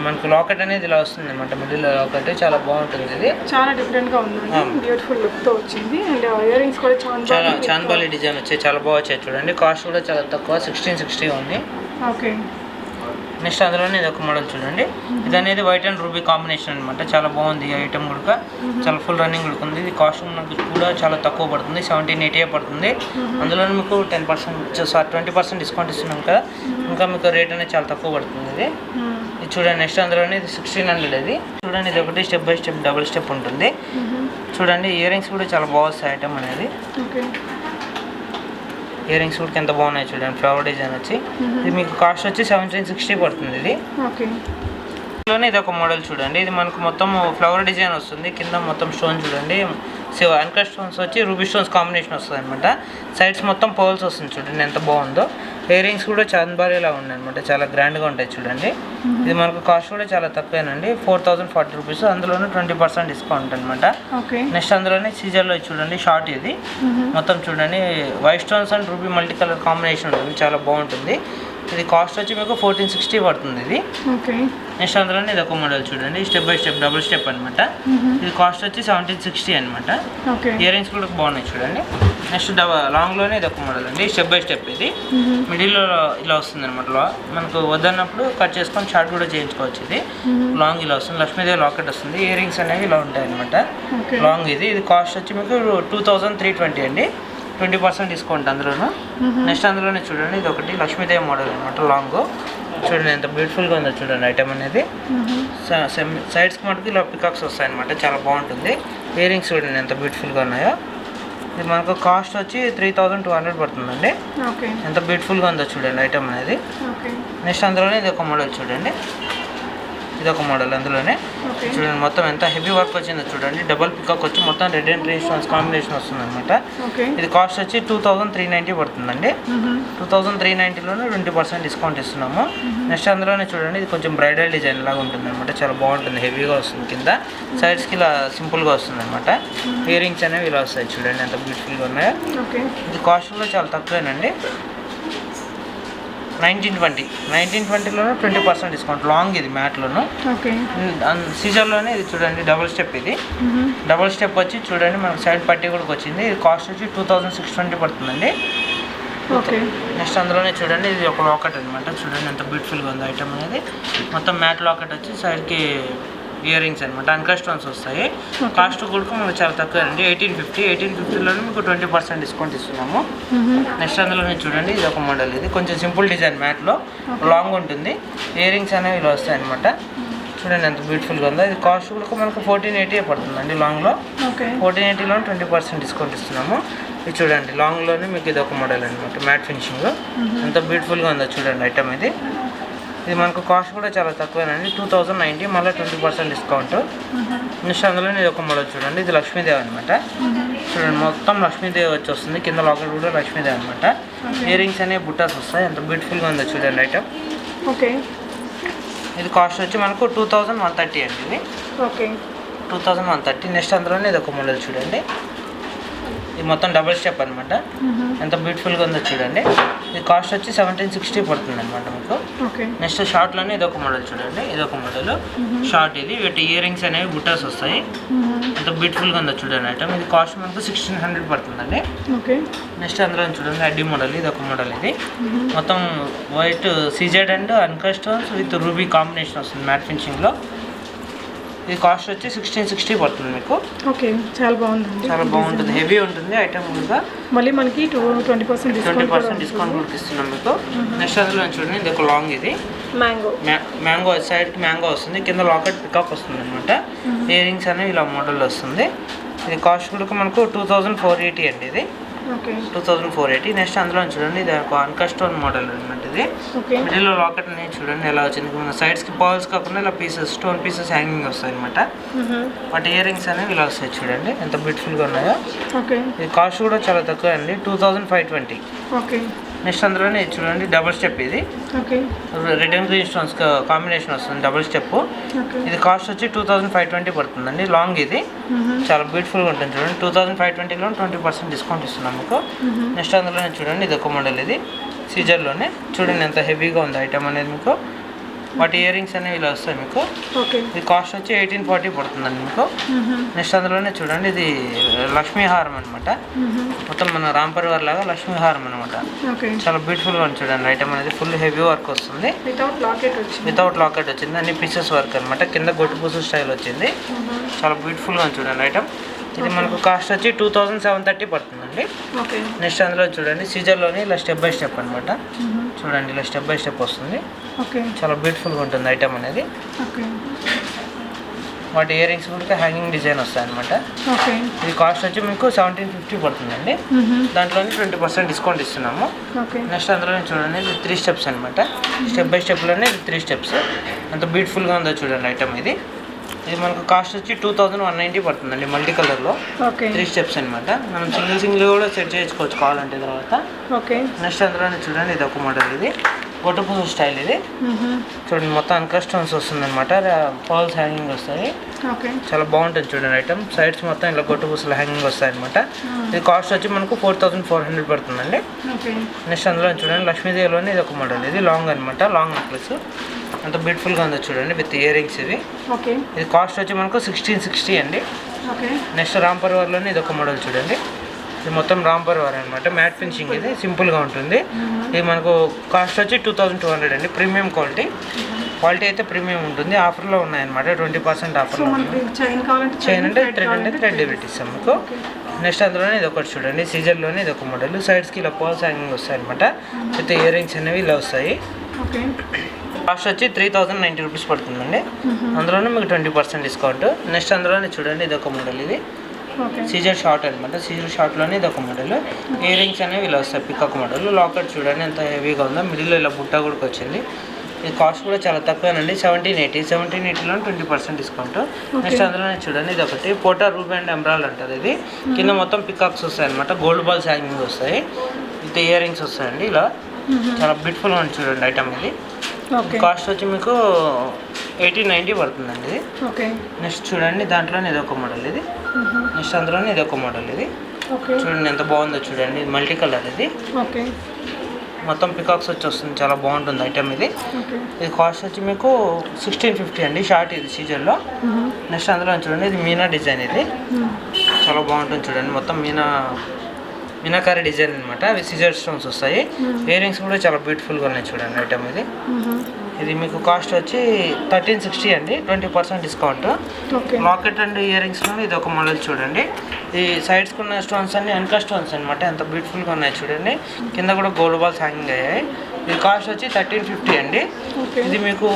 మనకు లాకెట్ అనేది ఇలా వస్తుంది అనమాట, మిడిల్ లాకెట్, చాలా బాగుంటుంది. ఇది చాలా డిఫరెంట్గా ఉంది, బ్యూటిఫుల్ లుక్తో వచ్చింది. అండ్ ఇయర్ రింగ్స్ కూడా చాలా చాంద్బాలి డిజైన్ వచ్చాయి, చాలా బాగా వచ్చాయి చూడండి. కాస్ట్ కూడా చాలా తక్కువ, 1660 ఉంది. నెక్స్ట్ అందులోనే ఇది ఒక మోడల్ చూడండి, ఇది అనేది వైట్ అండ్ రూబీ కాంబినేషన్ అనమాట, చాలా బాగుంది. ఈ ఐటమ్ కూడా చాలా ఫుల్ రన్నింగ్ ఉడుకుంది. ఇది కాస్ట్ మనకు కూడా చాలా తక్కువ పడుతుంది, 1780 పడుతుంది. అందులోనే మీకు 20% డిస్కౌంట్ ఇస్తున్నాం కదా, ఇంకా మీకు రేట్ అనేది చాలా తక్కువ పడుతుంది. ఇది చూడండి. నెక్స్ట్ అందులోనే ఇది 1600. ఇది చూడండి, ఇది ఒకటి step by step double step ఉంటుంది చూడండి. ఇయర్ రింగ్స్ కూడా చాలా బాగుంది ఐటమ్ అనేది. ఇయర్ రింగ్స్ కూడా ఎంత బాగున్నాయి చూడండి, ఫ్లవర్ డిజైన్ వచ్చి. ఇది మీకు కాస్ట్ వచ్చి 1760 పడుతుంది. ఇది ఇందులోనే ఇది ఒక మోడల్ చూడండి, ఇది మనకు మొత్తం ఫ్లవర్ డిజైన్ వస్తుంది, కింద మొత్తం స్టోన్ చూడండి, అన్కట్ స్టోన్స్ వచ్చి రూబీ స్టోన్స్ కాంబినేషన్ వస్తుంది అనమాట. సైడ్స్ మొత్తం పర్ల్స్ వస్తుంది చూడండి, ఎంత బాగుందో. ఇయర్ రింగ్స్ కూడా చాంద్బారీలా ఉన్నాయి అనమాట, చాలా గ్రాండ్గా ఉంటాయి చూడండి. ఇది మనకు కాస్ట్ కూడా చాలా తక్కువేనండి, 4040 రూపీస్. అందులోనే 20% డిస్కౌంట్ అనమాట. నెక్స్ట్ అందులోనే సీజర్లో చూడండి షార్ట్, ఇది మొత్తం చూడండి white stones and ruby multi colour combination ఉంటుంది, చాలా బాగుంటుంది. ఇది కాస్ట్ వచ్చి మీకు 1460 పడుతుంది ఇది. ఓకే. నెక్స్ట్ అందులోనే ఇది ఒక మోడల్ చూడండి, step by step double step అనమాట. ఇది కాస్ట్ వచ్చి 1760 అనమాట. ఇయర్ రింగ్స్ కూడా బాగున్నాయి చూడండి. నెక్స్ట్ లాంగ్లోనే ఇది ఒక మోడల్ అండి, స్టెప్ బై స్టెప్. ఇది మిడిల్లో ఇలా వస్తుంది అనమాట. మనకు వద్దన్నప్పుడు కట్ చేసుకొని షార్ట్ కూడా చేయించుకోవచ్చు. ఇది లాంగ్ ఇలా వస్తుంది, లక్ష్మీదేవి లాకెట్ వస్తుంది. ఇయర్ రింగ్స్ అనేవి ఇలా ఉంటాయి అనమాట. లాంగ్ ఇది కాస్ట్ వచ్చి మీకు 2320 అండి, 20% డిస్కౌంట్ అందులోను. నెక్స్ట్ అందులోనే చూడండి ఇది ఒకటి లక్ష్మీదేవి మోడల్ అనమాట. లాంగ్ చూడండి ఎంత బ్యూటిఫుల్గా ఉందో చూడండి ఐటమ్ అనేది. సైడ్స్కి మటుకు ఇలా పికాక్స్ వస్తాయి అనమాట, చాలా బాగుంటుంది. ఇయర్ రింగ్స్ చూడండి ఎంత బ్యూటిఫుల్గా ఉన్నాయో. ఇది మనకు కాస్ట్ వచ్చి 3200 పడుతుందండి. ఎంత బ్యూటిఫుల్గా ఉందో చూడండి ఐటమ్ అనేది. నెక్స్ట్ అందులోనే ఇది ఒక మోడల్ చూడండి, ఇది ఒక మోడల్ అందులోనే చూడండి. మొత్తం ఎంత హెవీ వర్క్ వచ్చిందో చూడండి. డబల్ పికాక్ వచ్చి మొత్తం red and green stones combination వస్తుంది అనమాట. ఇది కాస్ట్ వచ్చి 2390 పడుతుందండి. 2390లోనే 20% డిస్కౌంట్ ఇస్తున్నాము. నెక్స్ట్ అందులోనే చూడండి ఇది కొంచెం బ్రైడల్ డిజైన్ లాగా ఉంటుంది అనమాట, చాలా బాగుంటుంది. హెవీగా వస్తుంది, కింద సైడ్స్కి ఇలా సింపుల్గా వస్తుంది అనమాట. ఇయర్ రింగ్స్ అనేవి ఇలా వస్తాయి చూడండి ఎంత బ్యూటిఫుల్గా ఉన్నాయో. ఇది కాస్ట్ కూడా చాలా తక్కువేనండి, 1920లోనే 20% డిస్కౌంట్. లాంగ్ ఇది మ్యాట్లోను. సీజర్లోనే ఇది చూడండి డబుల్ స్టెప్. ఇది డబుల్ స్టెప్ వచ్చి చూడండి మనకు సైడ్ పట్టీ కూడా వచ్చింది. ఇది కాస్ట్ వచ్చి 2620 పడుతుందండి. నెక్స్ట్ అందులోనే చూడండి ఇది ఒక లాకెట్ అనమాట. చూడండి ఎంత బ్యూటిఫుల్గా ఉంది ఐటమ్ అనేది. మొత్తం మ్యాట్ లాకెట్ వచ్చి సైడ్కి ఇయర్ రింగ్స్ అనమాట, అంకర్ స్టోన్స్ వస్తాయి. కాస్ట్ కూడా మనకు చాలా తక్కువ అండి, 1850లోనే మీకు 20% డిస్కౌంట్ ఇస్తున్నాము. నెక్స్ట్ అందులోనే చూడండి ఇది ఒక మోడల్. ఇది కొంచెం సింపుల్ డిజైన్, మ్యాట్లో లాంగ్ ఉంటుంది. ఇయర్ రింగ్స్ అనేవి ఇలా వస్తాయి అనమాట. చూడండి ఎంత బ్యూటిఫుల్గా ఉందో. ఇది కాస్ట్ కూడా మనకు 1480 పడుతుందండి లాంగ్లో. 1480లోనే 20% డిస్కౌంట్ ఇస్తున్నాము. ఇది చూడండి లాంగ్లోనే మీకు ఇది ఒక మోడల్ అనమాట, మ్యాట్ ఫినిషింగ్. ఎంత బ్యూటిఫుల్గా ఉందో చూడండి ఐటమ్ ఇది. ఇది మనకు కాస్ట్ కూడా చాలా తక్కువేనండి, 2090, మళ్ళీ 20% డిస్కౌంట్. నెక్స్ట్ అందులోనే ఇది ఒక మోడల్ చూడండి, ఇది లక్ష్మీదేవి అనమాట. చూడండి మొత్తం లక్ష్మీదేవి వచ్చి వస్తుంది, కింద లాకెట్ కూడా లక్ష్మీదేవి అనమాట. ఇయర్ రింగ్స్ అనేవి బుట్టాస్ వస్తాయి, ఎంత బ్యూటిఫుల్గా ఉందో చూడండి ఐటమ్. ఇది కాస్ట్ వచ్చి మనకు 2130 అండి. ఇది 2130. నెక్స్ట్ అందులోనే ఇది ఒక మోడల్ చూడండి, ఇది మొత్తం డబుల్ స్టెప్ అనమాట. ఎంత బ్యూటిఫుల్గా ఉందో చూడండి. ఇది కాస్ట్ వచ్చి 1760 పడుతుంది అనమాట మీకు. నెక్స్ట్ షార్ట్లోనే ఇది ఒక మోడల్ చూడండి, ఇది ఒక మోడల్ షార్ట్. ఇది వీటి ఇయర్ రింగ్స్ అనేవి బుట్టాస్ వస్తాయి, ఎంత బ్యూటిఫుల్గా ఉందో చూడండి ఐటమ్. ఇది కాస్ట్ మనకు 1600 పడుతుందండి. నెక్స్ట్ అందులో చూడండి అడ్డీ మోడల్, ఇది ఒక మోడల్. ఇది మొత్తం white CZ and anchor stones with ruby combination వస్తుంది మ్యాట్ ఫినిషింగ్లో. ఇది కాస్ట్ వచ్చి 1660 పడుతుంది మీకు. చాలా బాగుంది, చాలా బాగుంటుంది, హెవీ ఉంటుంది ఐటమ్ కూడా. మళ్ళీ మనకి 20% డిస్కౌంట్ కూడా ఇస్తున్నాం మీకు. నెక్స్ట్ అందులో చూడండి ఇది ఒక లాంగ్. ఇది మ్యాంగో సైడ్కి మ్యాంగో వస్తుంది, కింద లాకెట్ పికాక్ వస్తుంది అనమాట. ఇయర్ రింగ్స్ అనేవి ఇలా మోడల్ వస్తుంది. ఇది కాస్ట్ కూడా మనకు 2480 అండి. ఇది 2480. నెక్స్ట్ అందులో చూడండి ఇది ఒక అంకర్ స్టోన్ మోడల్ అనమాట. ఇది మిడిల్లో లాకెట్ అనేది చూడండి ఎలా వచ్చింది. మన సైడ్స్కి పర్ల్స్ కాకుండా ఇలా పీసెస్, స్టోన్ పీసెస్ హ్యాంగింగ్ వస్తాయి అనమాట. వాటి ఇయర్ రింగ్స్ అనేవి ఇలా వస్తాయి చూడండి ఎంత బ్యూటిఫుల్గా ఉన్నాయో. ఇది కాస్ట్ కూడా చాలా తక్కువ అండి, 2520. నెక్స్ట్ అందులోనే చూడండి డబుల్ స్టెప్. ఇది red and green stones combination వస్తుంది, డబుల్ స్టెప్. ఇది కాస్ట్ వచ్చి 2520 పడుతుందండి. లాంగ్ ఇది చాలా బ్యూటిఫుల్గా ఉంటుంది చూడండి. 2520లో 20% డిస్కౌంట్ ఇస్తున్నాం మీకు. నెక్స్ట్ అందులోనే చూడండి ఇది ఒక మోడల్. ఇది సీజర్లోనే చూడండి ఎంత హెవీగా ఉంది ఐటమ్ అనేది మీకు. వాటి ఇయర్ రింగ్స్ అనేవి ఇలా వస్తాయి మీకు. ఇది కాస్ట్ వచ్చి 1840 పడుతుందండి మీకు. నెక్స్ట్ అందులోనే చూడండి ఇది లక్ష్మీ హారం అనమాట. మొత్తం మన రాంపరివార్ లాగా లక్ష్మీ హారం అనమాట. చాలా బ్యూటిఫుల్గా ఉంది చూడండి ఐటమ్ అనేది. ఫుల్ హెవీ వర్క్ వస్తుంది, వితౌట్ లాకెట్ వచ్చింది, అన్ని పీసెస్ వర్క్ అనమాట. కింద గొట్టు పూసు స్టైల్ వచ్చింది, చాలా బ్యూటిఫుల్గా ఉంది చూడండి ఐటమ్. ఇది మనకు కాస్ట్ వచ్చి 2730 పడుతుందండి. నెక్స్ట్ అందులో చూడండి సీజర్లోనే ఇలా స్టెప్ బై స్టెప్ అనమాట. చూడండి ఇలా స్టెప్ బై స్టెప్ వస్తుంది, చాలా బ్యూటిఫుల్గా ఉంటుంది ఐటమ్ అనేది. వాటి ఇయర్ రింగ్స్ కూడా హ్యాంగింగ్ డిజైన్ వస్తాయి అనమాట. ఇది కాస్ట్ వచ్చి మీకు 1750 పడుతుందండి. దాంట్లోనే 20% డిస్కౌంట్ ఇస్తున్నాము. నెక్స్ట్ అందులోనే చూడండి ఇది 3 స్టెప్స్ అనమాట. స్టెప్ బై స్టెప్లోనే ఇది 3 స్టెప్స్. ఎంత బ్యూటిఫుల్గా ఉందో చూడండి ఐటమ్ ఇది. ఇది మనకు కాస్ట్ వచ్చి 2190 పడుతుందండి, మల్టీ కలర్లో 3 స్టెప్స్ అనమాట. మనం సింగిల్ కూడా సెట్ చేసుకోవచ్చు కావాలంటే తర్వాత. నెక్స్ట్ అందులోనే చూడండి ఇది ఒక మోడల్. ఇది గొట్టపూస స్టైల్ ఇది. చూడండి మొత్తం అంకర్ స్టోన్స్ వస్తుంది అనమాట, పర్ల్స్ హ్యాంగింగ్ వస్తాయి. చాలా బాగుంటుంది చూడండి ఐటమ్. సైడ్స్ మొత్తం ఇలా గొట్టపూసలు హ్యాంగింగ్ వస్తాయి అనమాట. ఇది కాస్ట్ వచ్చి మనకు 4400 పడుతుందండి. నెక్స్ట్ అందులో చూడండి లక్ష్మీదేవిలోనే ఇది ఒక మోడల్, ఇది లాంగ్ అనమాట, లాంగ్ నెక్లెస్ అంత బ్యూటిఫుల్గా ఉంది చూడండి, విత్ ఇయర్ రింగ్స్ ఇది. ఇది కాస్ట్ వచ్చి మనకు 1660 అండి. నెక్స్ట్ రామ్ పరివార్లోనే ఇది ఒక మోడల్ చూడండి, ఇది మొత్తం రామ్ పరివార్ అనమాట, మ్యాట్ ఫినిషింగ్, ఇది సింపుల్గా ఉంటుంది. ఇది మనకు కాస్ట్ వచ్చి 2200 అండి. ప్రీమియం క్వాలిటీ అయితే ప్రీమియం ఉంటుంది. ఆఫర్లో ఉన్నాయన్నమాట, 20% ఆఫర్లో. చైన్ అంటే థ్రెడ్ పెట్టిస్తాం మీకు. నెక్స్ట్ అందులోనే ఇది ఒకటి చూడండి, సీజర్లోనే ఇది ఒక మోడల్, సైడ్స్కి ఇలా పర్ల్స్ హ్యాంగింగ్ వస్తాయి అనమాట, అయితే ఇయర్ రింగ్స్ అనేవి ఇలా వస్తాయి. కాస్ట్ వచ్చి 3090 రూపీస్ పడుతుందండి. అందులోనే మీకు 20% డిస్కౌంట్. నెక్స్ట్ అందులోనే చూడండి ఇది ఒక మోడల్, ఇది సీజర్ షార్ట్ అనమాట, సీజర్ షార్ట్లోనే ఇది ఒక మోడల్. ఇయర్ రింగ్స్ అనేవి ఇలా వస్తాయి, పికాక్ మోడల్. లాకెట్ చూడండి ఎంత హెవీగా ఉందో, మిడిల్లో ఇలా బుట్ట కూడా వచ్చింది. ఇది కాస్ట్ కూడా చాలా తక్కువేనండి, 1780లో 20% డిస్కౌంట్. నెక్స్ట్ అందులోనే చూడండి ఇది ఒకటి పోటా రూబీ అండ్ ఎంబ్రాయిడ్ అంటారు. ఇది కింద మొత్తం పికాక్స్ వస్తాయి అనమాట, గోల్డ్ బాల్స్ హ్యాంగింగ్ వస్తాయి, విత్ ఇయర్ రింగ్స్ వస్తాయండి. ఇలా చాలా బ్యూటిఫుల్గా ఉంది చూడండి ఐటమ్. ఇది కాస్ట్ వచ్చి మీకు 1890 పడుతుందండి ఇది. నెక్స్ట్ చూడండి దాంట్లోనే ఇది ఒక మోడల్, ఇది నెక్స్ట్ అందులోనే ఇది ఒక మోడల్, ఇది చూడండి ఎంత బాగుందో చూడండి, ఇది మల్టీ కలర్, ఇది మొత్తం పికాక్స్ వచ్చి వస్తుంది, చాలా బాగుంటుంది ఐటమ్ ఇది. ఇది కాస్ట్ వచ్చి మీకు 1650 అండి, షార్ట్ ఇది సీజన్లో. నెక్స్ట్ అందులో చూడండి ఇది మీనా డిజైన్, ఇది చాలా బాగుంటుంది చూడండి, మొత్తం మీనాకారి డిజైన్ అనమాట, అవి సిజర్ స్టోన్స్ వస్తాయి. ఇయర్ రింగ్స్ కూడా చాలా బ్యూటిఫుల్గా ఉన్నాయి చూడండి ఐటమ్. ఇది మీకు కాస్ట్ వచ్చి 1360 అండి, 20% డిస్కౌంట్. లాకెట్ అండ్ ఇయర్ రింగ్స్లో ఇది ఒక మోడల్ చూడండి, ఈ సైడ్స్కి ఉన్న స్టోన్స్ అన్ని అంకర్ స్టోన్స్ అనమాట, ఎంత బ్యూటిఫుల్గా ఉన్నాయి చూడండి. కింద కూడా గోల్డ్ బాల్స్ హ్యాంగింగ్ అయ్యాయి. ఇది కాస్ట్ వచ్చి 1350 అండి. ఇది మీకు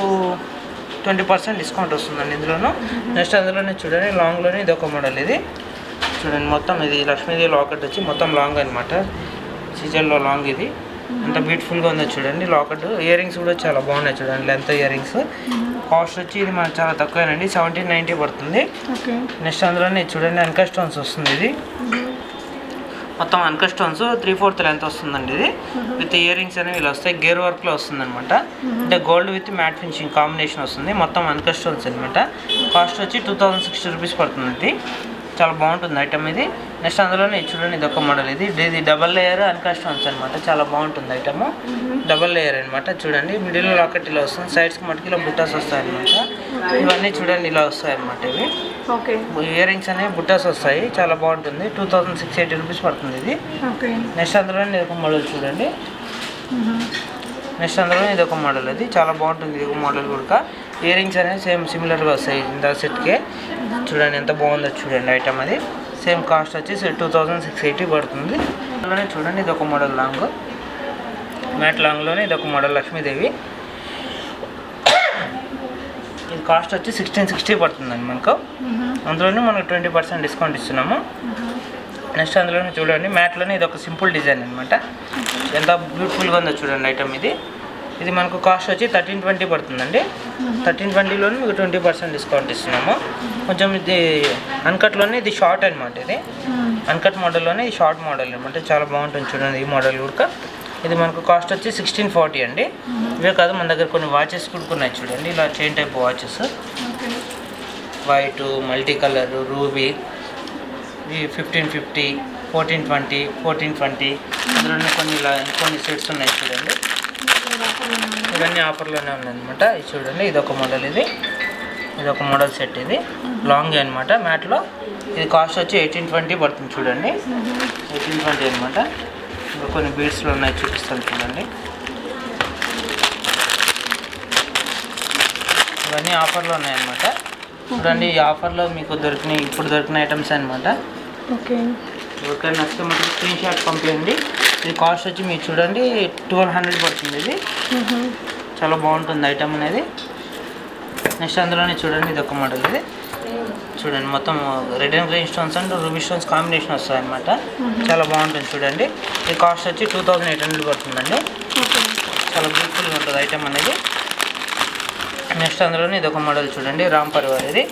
20% డిస్కౌంట్ వస్తుందండి ఇందులోనూ. నెక్స్ట్ అందులోనే చూడండి లాంగ్లోనే ఇది ఒక మోడల్, ఇది చూడండి మొత్తం ఇది లక్ష్మీదేవి లాకెట్ వచ్చి మొత్తం లాంగ్ అనమాట, సీజన్లో లాంగ్. ఇది ఎంత బ్యూటిఫుల్గా ఉందో చూడండి లాకెట్. ఇయర్ రింగ్స్ కూడా చాలా బాగున్నాయి చూడండి, లెంత్ ఇయర్ రింగ్స్. కాస్ట్ వచ్చి ఇది మనకు చాలా తక్కువేనండి, 1790 పడుతుంది. నెక్స్ట్ అందులోనే చూడండి అంకర్ స్టోన్స్ వస్తుంది, ఇది మొత్తం అంకర్ స్టోన్స్ 3/4 లెంత్ వస్తుందండి. ఇది విత్ ఇయర్ రింగ్స్ అనేవి ఇలా వస్తాయి, గేర్ వర్క్లో వస్తుంది అనమాట, అంటే gold with matte finishing combination వస్తుంది, మొత్తం అంకర్ స్టోన్స్ అనమాట. కాస్ట్ వచ్చి 2060 రూపీస్ పడుతుంది. ఇది చాలా బాగుంటుంది ఐటమ్ ఇది. నెక్స్ట్ అందులోనే చూడండి ఇది ఒక మోడల్, ఇది డబల్ లేయర్ అంకర్ స్టోన్స్ అనమాట, చాలా బాగుంటుంది ఐటమ్. డబల్ లేయర్ అనమాట చూడండి, మిడిల్ లాకెట్ ఇలా వస్తుంది, సైడ్స్కి మటుకు ఇలా బుట్టాస్ వస్తాయి అనమాట. ఇవన్నీ చూడండి ఇలా వస్తాయి అనమాట, ఇవి ఇయర్ రింగ్స్ అనేవి బుట్టాస్ వస్తాయి, చాలా బాగుంటుంది. 2680 రూపీస్ పడుతుంది ఇది. నెక్స్ట్ అందులోనే ఇది ఒక మోడల్ చూడండి, నెక్స్ట్ అందులో ఇది ఒక మోడల్, అది చాలా బాగుంటుంది. ఇది ఒక మోడల్ కూడా ఇయర్ రింగ్స్ అనేవి సేమ్ సిమిలర్గా వస్తాయి ఇంత సెట్కే. చూడండి ఎంత బాగుందో చూడండి ఐటమ్. అది సేమ్ కాస్ట్ వచ్చి 2680 పడుతుంది. అందులోనే చూడండి ఇది ఒక మోడల్ లాంగ్, మ్యాట్ లాంగ్లోనే ఇది ఒక మోడల్ లక్ష్మీదేవి. ఇది కాస్ట్ వచ్చి 1660 పడుతుందండి మనకు. అందులోనే మనకు 20% డిస్కౌంట్ ఇస్తున్నాము. నెక్స్ట్ అందులోనే చూడండి మ్యాట్లోనే ఇది ఒక సింపుల్ డిజైన్ అనమాట, ఎంత బ్యూటిఫుల్గా ఉందో చూడండి ఐటమ్. ఇది మనకు కాస్ట్ వచ్చి 1320 పడుతుందండి. 1320లోనే మీకు 20% డిస్కౌంట్ ఇస్తున్నాము. కొంచెం ఇది అన్కట్లోనే ఇది షార్ట్ అనమాట, ఇది అన్కట్ మోడల్లోనే ఈ షార్ట్ మోడల్ అనమాట, చాలా బాగుంటుంది చూడండి ఈ మోడల్ కూడా. ఇది మనకు కాస్ట్ వచ్చి 1640 అండి. ఇవే కాదు మన దగ్గర కొన్ని వాచెస్ కూడా ఉన్నాయి చూడండి, ఇలా chain type watches, white, multi colour, ruby, 1550, 1420, 1420, అందులోనే కొన్ని సెట్స్ ఉన్నాయి చూడండి, ఇవన్నీ ఆఫర్లోనే ఉన్నాయన్నమాట. ఇది చూడండి ఇది ఒక మోడల్, ఇది ఒక మోడల్ సెట్, ఇది లాంగ్ అనమాట మ్యాట్లో. ఇది కాస్ట్ వచ్చి 1820 పడుతుంది చూడండి, 1820 అనమాట. ఇంకా కొన్ని బీడ్స్లో ఉన్నాయి చూపిస్తాను చూడండి, ఇవన్నీ ఆఫర్లో ఉన్నాయన్నమాట. చూడండి ఈ ఆఫర్లో మీకు ఇప్పుడు దొరికిన ఐటమ్స్ అనమాట. ఎవరికైనా నచ్చితే మనకి స్క్రీన్ షాట్ పంపించండి. ఇది కాస్ట్ వచ్చి మీరు చూడండి 1200 పడుతుంది. ఇది చాలా బాగుంటుంది ఐటమ్ అనేది. నెక్స్ట్ అందులోనే చూడండి ఇది ఒక మోడల్, ఇది చూడండి మొత్తం red and green stones and ruby stones combination వస్తాయి అనమాట, చాలా బాగుంటుంది చూడండి. ఇది కాస్ట్ వచ్చి 2800 పడుతుందండి, చాలా బ్యూటిఫుల్గా ఉంటుంది ఐటమ్ అనేది. నెక్స్ట్ అందులోనే ఇది ఒక మోడల్ చూడండి రామ్ పరివార్, ఇది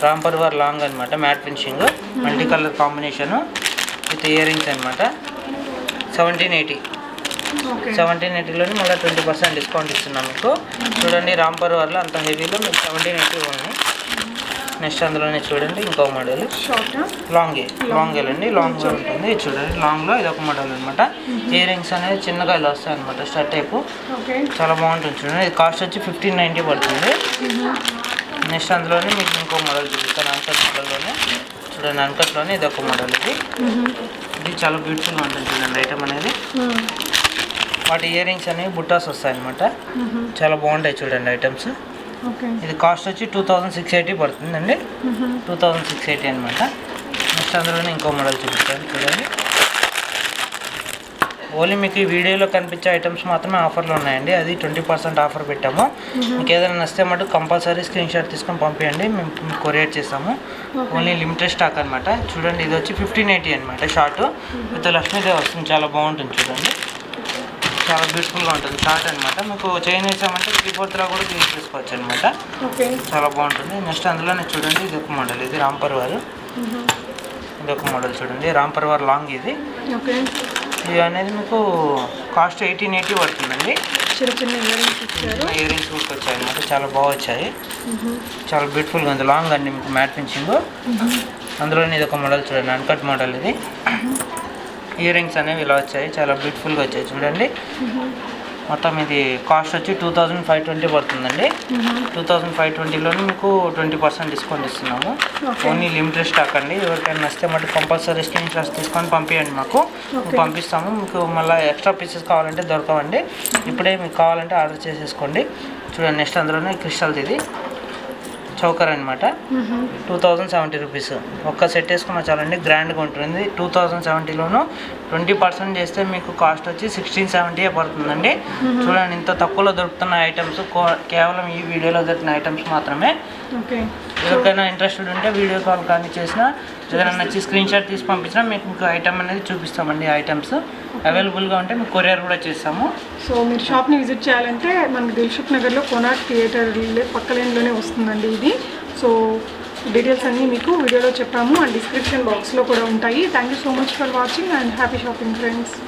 రామ్ పరివార్ లాంగ్ అనమాట, matte finishing, multi colour combination with ear rings అనమాట. 1780 ఓకే 1780లోనే మళ్ళీ 20% డిస్కౌంట్ ఇస్తున్నాం మీకు. చూడండి రాంపర్ వల్ల అంత హెవీలో మీకు 1780 ఉంది. నెక్స్ట్ అందులోనే చూడండి ఇంకో మోడల్ షార్ట్ లాంగ్ అండి, లాంగ్లో ఉంటుంది. ఇది చూడండి లాంగ్లో ఇది ఒక మోడల్ అనమాట. ఇయర్ రింగ్స్ అనేది చిన్నగా ఇలా వస్తాయి అనమాట, స్టడ్ టైపు. ఓకే చాలా బాగుంటుంది చూడండి. ఇది కాస్ట్ వచ్చి 1590 పడుతుంది. నెక్స్ట్ అందులోనే మీకు ఇంకో మోడల్ చూపిస్తాను, అన్కట్ మోడల్లోనే. చూడండి అన్కట్లోనే ఇది ఒక మోడల్. ఇది చాలా బ్యూటిఫుల్గా ఉంటుంది చూడండి ఐటమ్ అనేది. వాటి ఇయర్ రింగ్స్ అనేవి బుట్టాస్ వస్తాయి అనమాట. చాలా బాగుంటాయి చూడండి ఐటమ్స్. ఇది కాస్ట్ వచ్చి 2680 పడుతుందండి. 2680 అనమాట. నెక్స్ట్ అందులోనే ఇంకో మోడల్ చూపిస్తాను చూడండి. ఓన్లీ మీకు ఈ వీడియోలో కనిపించే ఐటమ్స్ మాత్రమే ఆఫర్లో ఉన్నాయండి. అది 20% ఆఫర్ పెట్టాము. మీకు ఏదైనా నచ్చితే మటు కంపల్సరీ స్క్రీన్ షాట్ తీసుకొని పంపించండి, మేము మీకు కొరియర్ చేస్తాము. ఓన్లీ లిమిటెడ్ స్టాక్ అనమాట. చూడండి ఇది వచ్చి 1580 అనమాట. షార్ట్ విత్ లక్ష్మీదేవి వస్తుంది, చాలా బాగుంటుంది చూడండి. చాలా బ్యూటిఫుల్గా ఉంటుంది షార్ట్ అనమాట. మీకు చైన్ వేసామంటే 3/4 కూడా క్లీన్ చేసుకోవచ్చు అనమాట. చాలా బాగుంటుంది. నెక్స్ట్ అందులోనే చూడండి ఇది ఒక మోడల్. ఇది రాంపర్ వారు. ఇది ఒక మోడల్ చూడండి, రాంపర్ వారు లాంగ్. ఇది అనేది మీకు కాస్ట్ 1880 పడుతుందండి. చిన్న ఇయర్ రింగ్స్ కూడా వచ్చాయి అనమాట, చాలా బాగా వచ్చాయి. చాలా బ్యూటిఫుల్గా ఉంది, లాంగ్ అండి మీకు మ్యాట్ ఫినిషింగ్. అందులోనే ఇది ఒక మోడల్ చూడండి, అన్కట్ మోడల్. ఇది ఇయర్ రింగ్స్ అనేవి ఇలా వచ్చాయి, చాలా బ్యూటిఫుల్గా వచ్చాయి చూడండి. మొత్తం ఇది కాస్ట్ వచ్చి 2520 పడుతుందండి. 2520లోనే మీకు 20% డిస్కౌంట్ ఇస్తున్నాము. ఓన్లీ లిమిటెడ్ స్టాక్ అండి. ఎవరికైనా నచ్చితే మటు కంపల్సరీ స్క్రీన్ షాట్స్ తీసుకొని పంపించండి మాకు, పంపిస్తాము. మీకు మళ్ళీ ఎక్స్ట్రా పీసెస్ కావాలంటే దొరకవండి. ఇప్పుడే మీకు కావాలంటే ఆర్డర్ చేసేసుకోండి. చూడండి నెక్స్ట్ అందులోనే క్రిస్టల్ది ఇది చౌకర్ అనమాట. 2070 రూపీస్. ఒక్క సెట్ వేసుకున్నా చాలండి, గ్రాండ్గా ఉంటుంది. 2070లోను 20% చేస్తే మీకు కాస్ట్ వచ్చి 1670 పడుతుందండి. చూడండి ఇంత తక్కువలో దొరుకుతున్న ఐటమ్స్ కేవలం ఈ వీడియోలో దొరికిన ఐటమ్స్ మాత్రమే. ఎవరికైనా ఇంట్రెస్టెడ్ ఉంటే వీడియో కాల్ కానీ చేసినా, ఏదైనా నచ్చి స్క్రీన్ షాట్ తీసి పంపించినా మీకు ఐటమ్ అనేది చూపిస్తామండి. ఐటమ్స్ అవైలబుల్గా ఉంటే మీకు కొరియర్ కూడా చేస్తాము. సో మీరు షాప్ని విజిట్ చేయాలంటే మనకి దిల్సుఖ్ నగర్లో కోనార్క్ థియేటర్ పక్క లైన్లోనే వస్తుందండి ఇది. సో డీటెయిల్స్ అన్నీ మీకు వీడియోలో చెప్పాము అండ్ డిస్క్రిప్షన్ బాక్స్లో కూడా ఉంటాయి. Thank you so much for watching and happy shopping friends.